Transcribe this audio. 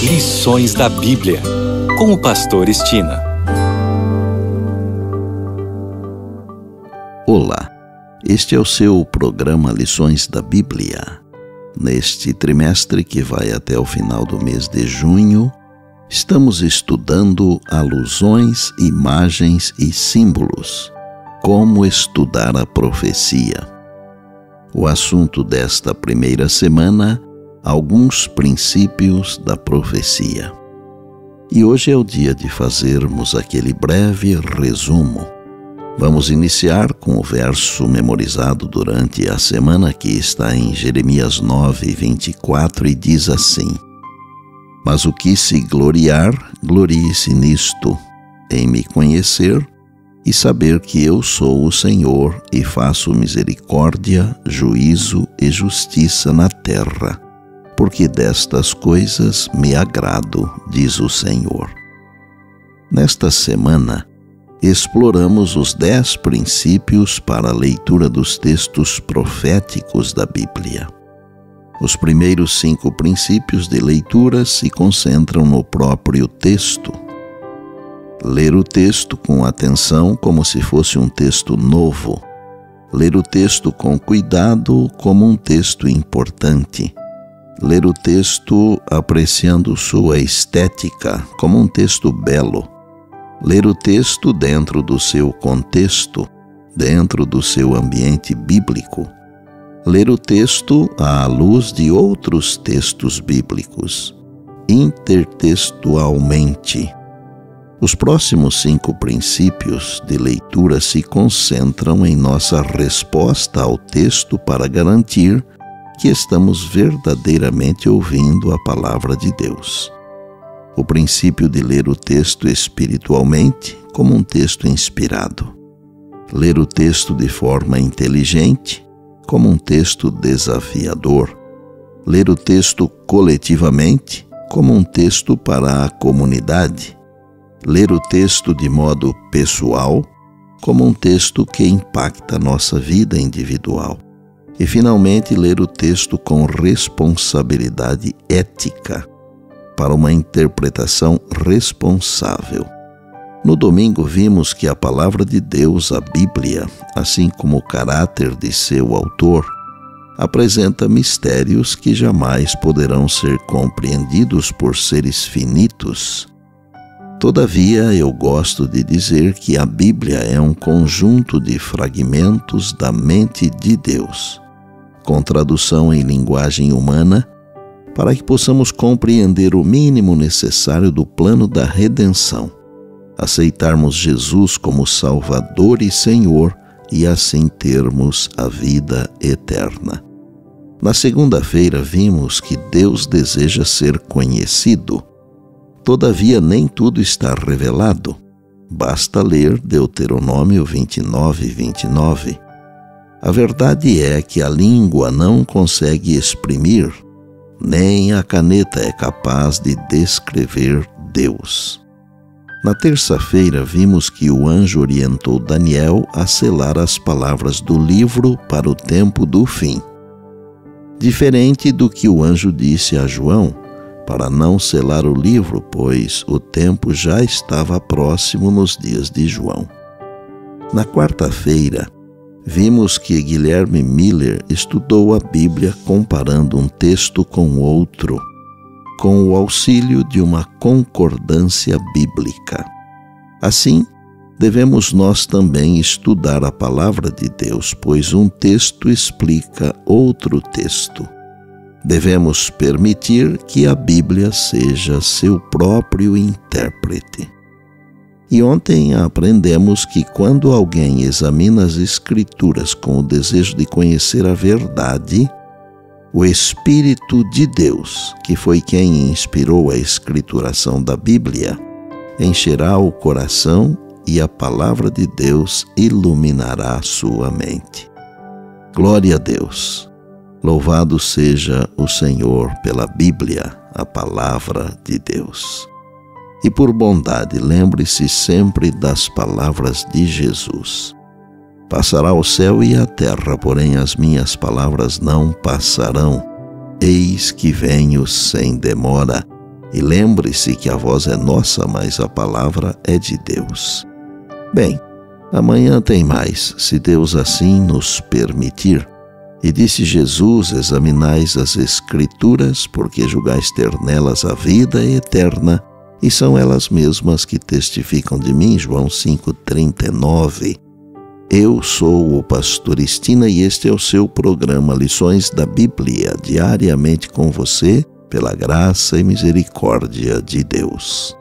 Lições da Bíblia, com o pastor Estina. Olá, este é o seu programa Lições da Bíblia. Neste trimestre que vai até o final do mês de junho, estamos estudando alusões, imagens e símbolos. Como estudar a profecia. O assunto desta primeira semana: alguns princípios da profecia. E hoje é o dia de fazermos aquele breve resumo. Vamos iniciar com o verso memorizado durante a semana, que está em Jeremias 9:24, e diz assim: Mas o que se gloriar, glorie-se nisto, em me conhecer e saber que eu sou o Senhor e faço misericórdia, juízo e justiça na terra, porque destas coisas me agrado, diz o Senhor. Nesta semana, exploramos os 10 princípios para a leitura dos textos proféticos da Bíblia. Os primeiros 5 princípios de leitura se concentram no próprio texto. Ler o texto com atenção como se fosse um texto novo. Ler o texto com cuidado como um texto importante. Ler o texto apreciando sua estética como um texto belo. Ler o texto dentro do seu contexto, dentro do seu ambiente bíblico. Ler o texto à luz de outros textos bíblicos, intertextualmente. Os próximos 5 princípios de leitura se concentram em nossa resposta ao texto para garantir que estamos verdadeiramente ouvindo a palavra de Deus. O princípio de ler o texto espiritualmente como um texto inspirado. Ler o texto de forma inteligente como um texto desafiador. Ler o texto coletivamente como um texto para a comunidade. Ler o texto de modo pessoal como um texto que impacta nossa vida individual. E, finalmente, ler o texto com responsabilidade ética, para uma interpretação responsável. No domingo vimos que a palavra de Deus, a Bíblia, assim como o caráter de seu autor, apresenta mistérios que jamais poderão ser compreendidos por seres finitos. Todavia, eu gosto de dizer que a Bíblia é um conjunto de fragmentos da mente de Deus, com tradução em linguagem humana, para que possamos compreender o mínimo necessário do plano da redenção, aceitarmos Jesus como Salvador e Senhor e assim termos a vida eterna. Na segunda-feira vimos que Deus deseja ser conhecido. Todavia, nem tudo está revelado. Basta ler Deuteronômio 29:29. A verdade é que a língua não consegue exprimir, nem a caneta é capaz de descrever Deus. Na terça-feira vimos que o anjo orientou Daniel a selar as palavras do livro para o tempo do fim. Diferente do que o anjo disse a João, para não selar o livro, pois o tempo já estava próximo nos dias de João. Na quarta-feira, vimos que Guilherme Miller estudou a Bíblia comparando um texto com outro, com o auxílio de uma concordância bíblica. Assim, devemos nós também estudar a palavra de Deus, pois um texto explica outro texto. Devemos permitir que a Bíblia seja seu próprio intérprete. E ontem aprendemos que quando alguém examina as Escrituras com o desejo de conhecer a verdade, o Espírito de Deus, que foi quem inspirou a escrituração da Bíblia, encherá o coração e a palavra de Deus iluminará sua mente. Glória a Deus! Louvado seja o Senhor pela Bíblia, a palavra de Deus. E por bondade, lembre-se sempre das palavras de Jesus. Passará o céu e a terra, porém as minhas palavras não passarão. Eis que venho sem demora. E lembre-se que a voz é nossa, mas a palavra é de Deus. Bem, amanhã tem mais, se Deus assim nos permitir. E disse Jesus: examinais as Escrituras, porque julgais ter nelas a vida eterna, e são elas mesmas que testificam de mim. João 5,39. Eu sou o pastor Estina e este é o seu programa Lições da Bíblia, diariamente com você, pela graça e misericórdia de Deus.